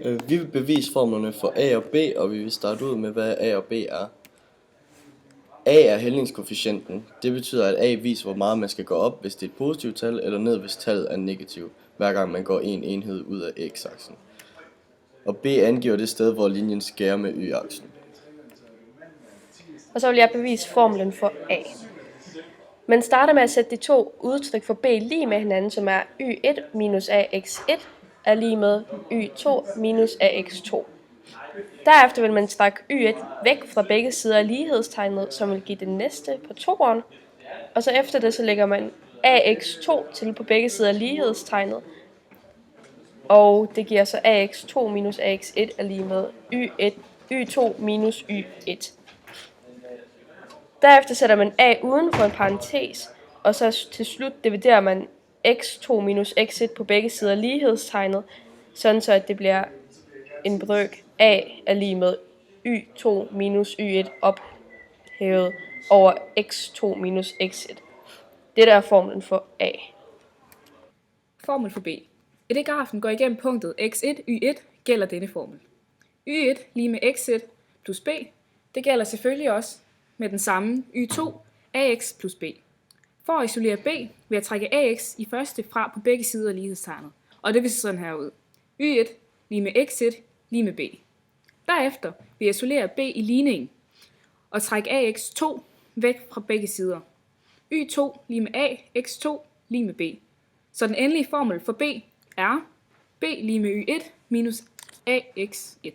Vi vil bevise formlerne for A og B, og vi vil starte ud med, hvad A og B er. A er hældningskoefficienten. Det betyder, at A viser, hvor meget man skal gå op, hvis det er et positivt tal, eller ned, hvis tallet er negativt, hver gang man går en enhed ud af x-aksen. Og B angiver det sted, hvor linjen skærer med y-aksen. Og så vil jeg bevise formlen for A. Man starter med at sætte de to udtryk for B lige med hinanden, som er y1 minus ax1 er lige med y2 minus ax2. Derefter vil man trække y1 væk fra begge sider af lighedstegnet, som vil give det næste på toeren. Og så efter det, så lægger man ax2 til på begge sider af lighedstegnet. Og det giver så ax2 minus ax1 er lige med y2 minus y1. Derefter sætter man a uden for en parentes, og så til slut dividerer man x2 minus x1 på begge sider af lighedstegnet, sådan så at det bliver en brøk a er lige med y2 minus y1 ophævet over x2 minus x1. Det der er formlen for a. Formel for b. I det grafen går igennem punktet x1, y1, gælder denne formel. y1 lige med x1 plus b, det gælder selvfølgelig også med den samme y2, ax plus b. For at isolere b vil jeg trække ax i første fra på begge sider af lighedstegnet, og det vil se sådan her ud. y1 lige med x1 lige med b. Derefter vil jeg isolere b i ligningen og trække ax2 væk fra begge sider. y2 lige med ax2 lige med b. Så den endelige formel for b er b lige med y1 minus ax1.